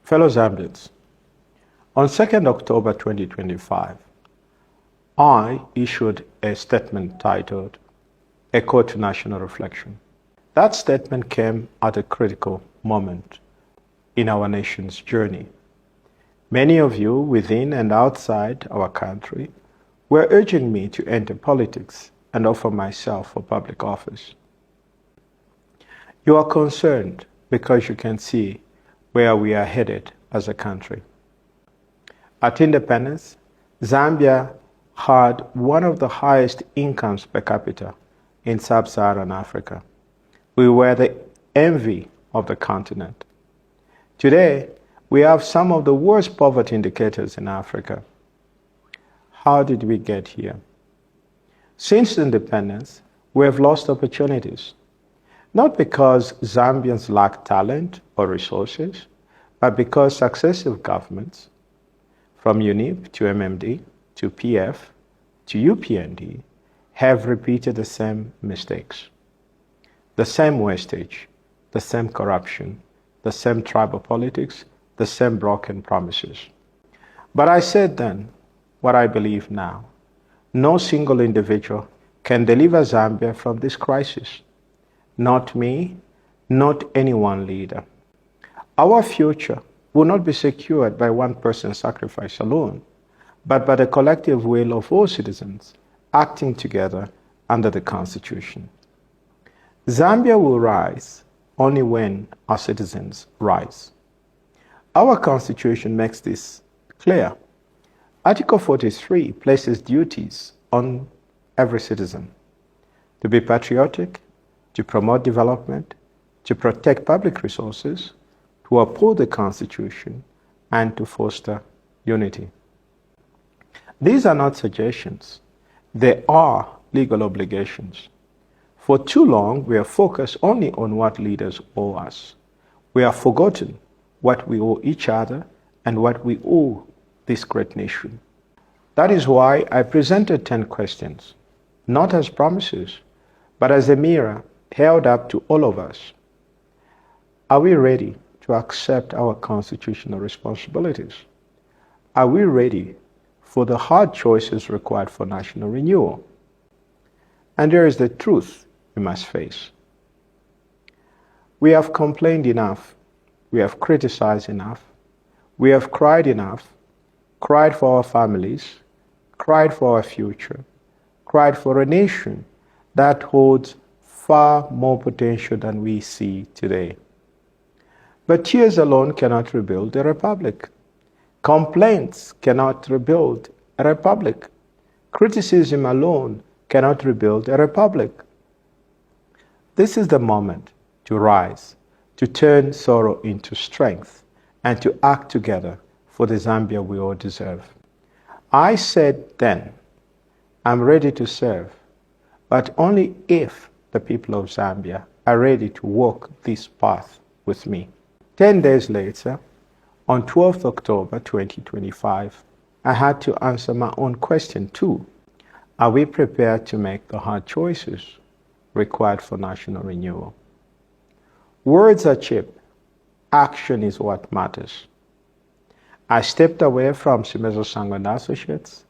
Fellow Zambians, on 2nd October 2025, I issued a statement titled, "A Call to National Reflection." That statement came at a critical moment in our nation's journey. Many of you within and outside our country were urging me to enter politics and offer myself for public office. You are concerned because you can see where we are headed as a country. At independence, Zambia had one of the highest incomes per capita in sub-Saharan Africa. We were the envy of the continent. Today, we have some of the worst poverty indicators in Africa. How did we get here? Since independence, we have lost opportunities, not because Zambians lack talent or resources, but because successive governments, from UNIP to MMD to PF to UPND, have repeated the same mistakes, the same wastage, the same corruption, the same tribal politics, the same broken promises. But I said then what I believe now. No single individual can deliver Zambia from this crisis. Not me, not any one leader. Our future will not be secured by one person's sacrifice alone, but by the collective will of all citizens acting together under the Constitution. Zambia will rise only when our citizens rise. Our Constitution makes this clear. Article 43 places duties on every citizen to be patriotic, to promote development, to protect public resources, to uphold the Constitution, and to foster unity. These are not suggestions. They are legal obligations. For too long, we have focused only on what leaders owe us. We have forgotten what we owe each other and what we owe this great nation. That is why I presented 10 questions, not as promises, but as a mirror held up to all of us. Are we ready to accept our constitutional responsibilities? Are we ready for the hard choices required for national renewal? And there is the truth we must face. We have complained enough. We have criticized enough. We have cried enough, cried for our families, cried for our future, cried for a nation that holds far more potential than we see today. But tears alone cannot rebuild a republic. Complaints cannot rebuild a republic. Criticism alone cannot rebuild a republic. This is the moment to rise, to turn sorrow into strength, and to act together for the Zambia we all deserve. I said then, I'm ready to serve, but only if the people of Zambia are ready to walk this path with me. 10 days later, on 12th October 2025, I had to answer my own question too. Are we prepared to make the hard choices required for national renewal? Words are cheap. Action is what matters. I stepped away from Sangwa and Associates,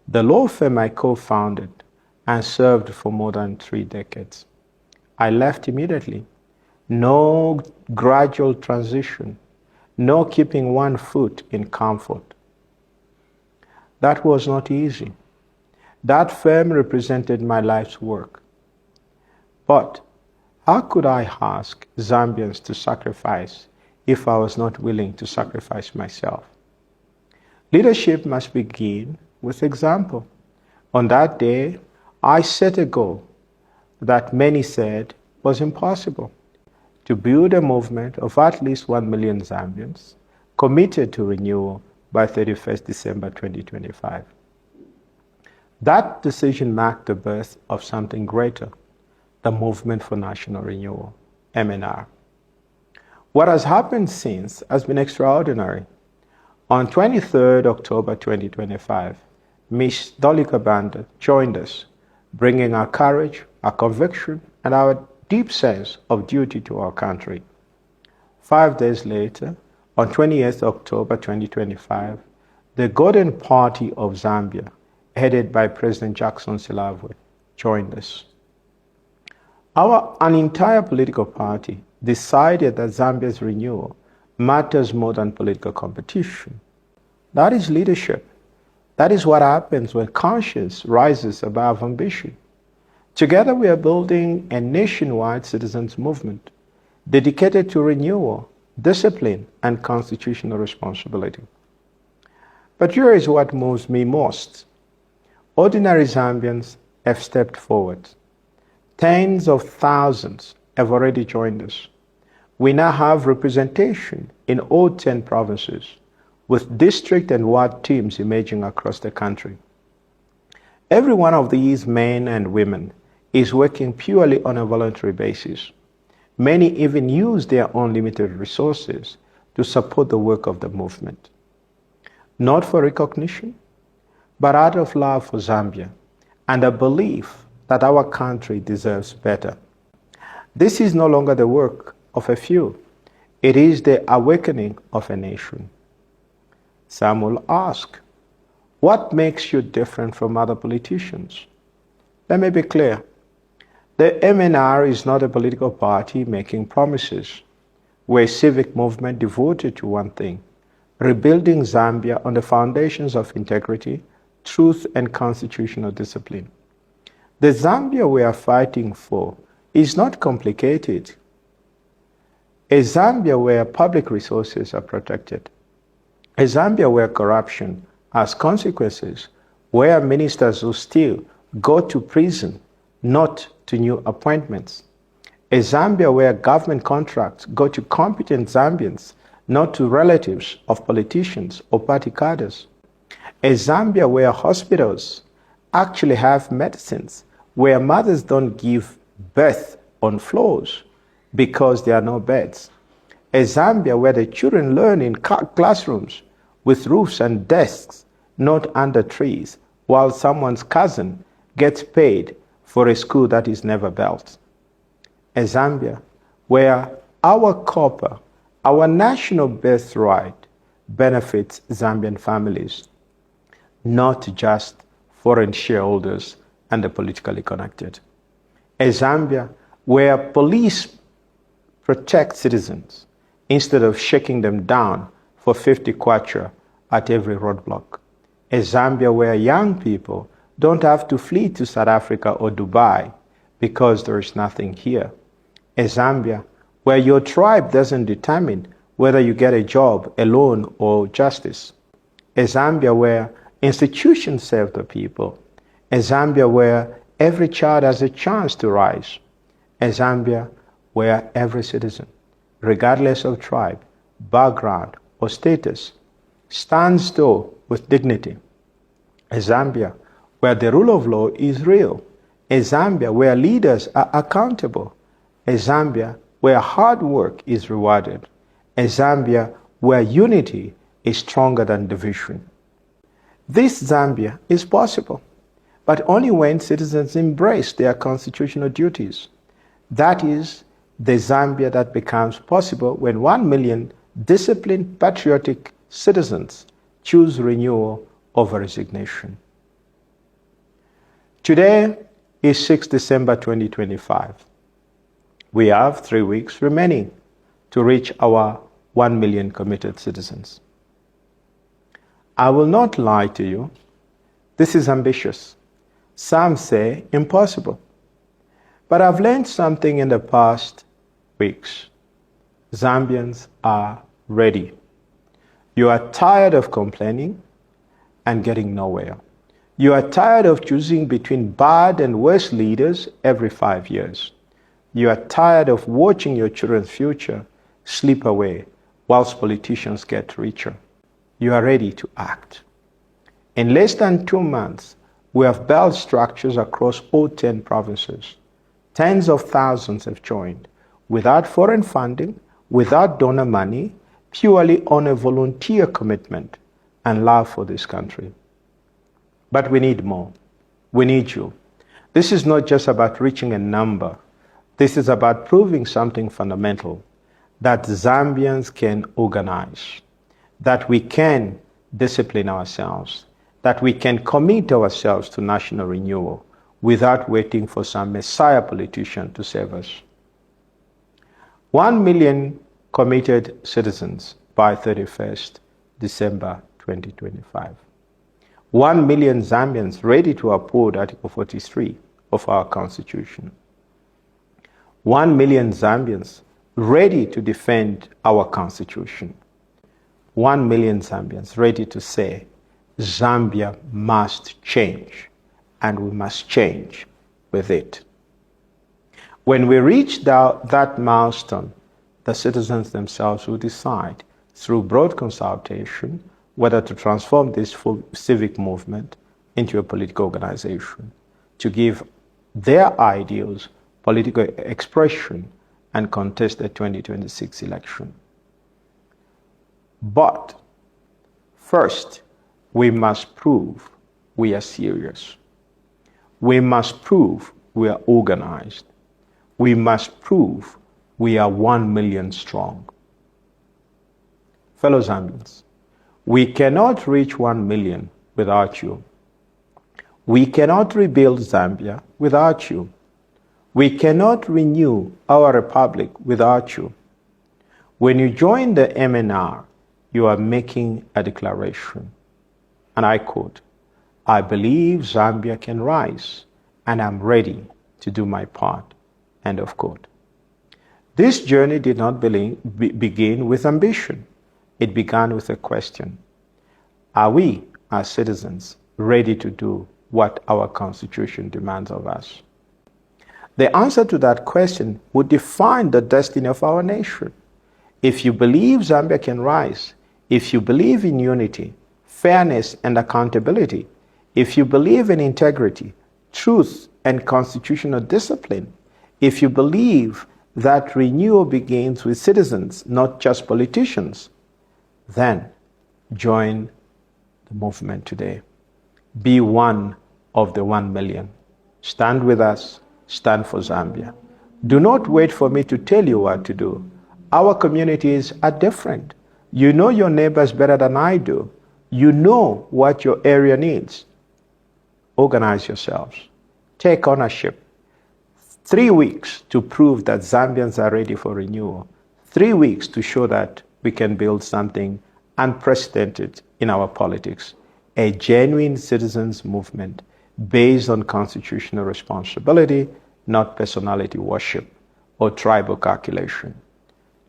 the law firm I co-founded and served for more than 3 decades. I left immediately. No gradual transition, no keeping one foot in comfort. That was not easy. That firm represented my life's work. But how could I ask Zambians to sacrifice if I was not willing to sacrifice myself? Leadership must begin with example. On that day, I set a goal that many said was impossible: to build a movement of at least 1 million Zambians committed to renewal by 31st December 2025. That decision marked the birth of something greater, the Movement for National Renewal, MNR. What has happened since has been extraordinary. On 23rd October 2025, Ms. Dolika Banda joined us, bringing our courage, our conviction, and our deep sense of duty to our country. 5 days later, On 28th October 2025, the Golden Party of Zambia, headed by President Jackson Silavwe, joined us. An entire political party decided that Zambia's renewal matters more than political competition. That is leadership. That is what happens when conscience rises above ambition. Together we are building a nationwide citizens' movement dedicated to renewal, discipline, and constitutional responsibility. But here is what moves me most. Ordinary Zambians have stepped forward. Tens of thousands have already joined us. We now have representation in all 10 provinces, with district and ward teams emerging across the country. Every one of these men and women is working purely on a voluntary basis. Many even use their own limited resources to support the work of the movement. Not for recognition, but out of love for Zambia and a belief that our country deserves better. This is no longer the work of a few. It is the awakening of a nation. Some will ask, what makes you different from other politicians? Let me be clear. The MNR is not a political party making promises. We're a civic movement devoted to one thing: rebuilding Zambia on the foundations of integrity, truth, and constitutional discipline. The Zambia we are fighting for is not complicated. A Zambia where public resources are protected. A Zambia where corruption has consequences, where ministers who steal go to prison, not to new appointments. A Zambia where government contracts go to competent Zambians, not to relatives of politicians or party cadres. A Zambia where hospitals actually have medicines, where mothers don't give birth on floors because there are no beds. A Zambia where the children learn in classrooms with roofs and desks, not under trees, while someone's cousin gets paid for a school that is never built. A Zambia where our copper, our national birthright, benefits Zambian families, not just foreign shareholders and the politically connected. A Zambia where police protect citizens instead of shaking them down for 50 kwacha at every roadblock. A Zambia where young people don't have to flee to South Africa or Dubai because there is nothing here. A Zambia where your tribe doesn't determine whether you get a job, a loan, or justice. A Zambia where institutions serve the people. A Zambia where every child has a chance to rise. A Zambia where every citizen, regardless of tribe, background, or status, stands tall with dignity. A Zambia where the rule of law is real. A Zambia where leaders are accountable. A Zambia where hard work is rewarded. A Zambia where unity is stronger than division. This Zambia is possible, but only when citizens embrace their constitutional duties. That is the Zambia that becomes possible when 1 million disciplined, patriotic citizens choose renewal over resignation. Today is 6 December 2025. We have 3 weeks remaining to reach our 1 million committed citizens. I will not lie to you. This is ambitious. Some say impossible. But I've learned something in the past weeks. Zambians are ready. You are tired of complaining and getting nowhere. You are tired of choosing between bad and worse leaders every 5 years. You are tired of watching your children's future slip away whilst politicians get richer. You are ready to act. In less than 2 months, we have built structures across all 10 provinces. Tens of thousands have joined, without foreign funding, without donor money, purely on a volunteer commitment and love for this country. But we need more. We need you. This is not just about reaching a number. This is about proving something fundamental, that Zambians can organize, that we can discipline ourselves, that we can commit ourselves to national renewal without waiting for some messiah politician to save us. 1 million committed citizens by 31st December 2025. 1 million Zambians ready to uphold Article 43 of our Constitution. 1 million Zambians ready to defend our Constitution. 1 million Zambians ready to say, Zambia must change, and we must change with it. When we reach that milestone, the citizens themselves will decide through broad consultation whether to transform this full civic movement into a political organization, to give their ideals political expression and contest the 2026 election. But first, we must prove we are serious. We must prove we are organized. We must prove we are 1 million strong. Fellow Zambians, we cannot reach 1 million without you. We cannot rebuild Zambia without you. We cannot renew our republic without you. When you join the MNR, you are making a declaration. And I quote, I believe Zambia can rise, and I'm ready to do my part. End of quote. This journey did not begin with ambition. It began with a question. Are we, as citizens, ready to do what our Constitution demands of us? The answer to that question would define the destiny of our nation. If you believe Zambia can rise, if you believe in unity, fairness, and accountability, if you believe in integrity, truth, and constitutional discipline, if you believe that renewal begins with citizens, not just politicians, then join the movement today. Be one of the 1 million. Stand with us. Stand for Zambia. Do not wait for me to tell you what to do. Our communities are different. You know your neighbors better than I do. You know what your area needs. Organize yourselves. Take ownership. 3 weeks to prove that Zambians are ready for renewal. 3 weeks to show that we can build something unprecedented in our politics. A genuine citizens movement based on constitutional responsibility, not personality worship or tribal calculation.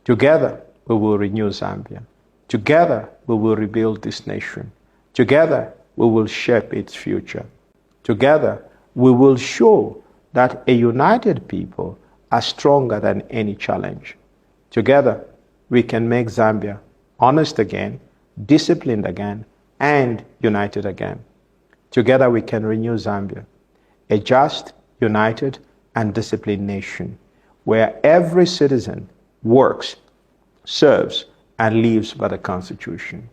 Together, we will renew Zambia. Together, we will rebuild this nation. Together, we will shape its future. Together, we will show that a united people are stronger than any challenge. Together, we can make Zambia honest again, disciplined again, and united again. Together, we can renew Zambia, a just, united, and disciplined nation where every citizen works, serves, and lives by the Constitution.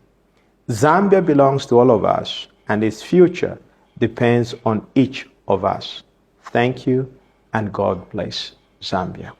Zambia belongs to all of us, and its future depends on each of us. Thank you, and God bless Zambia.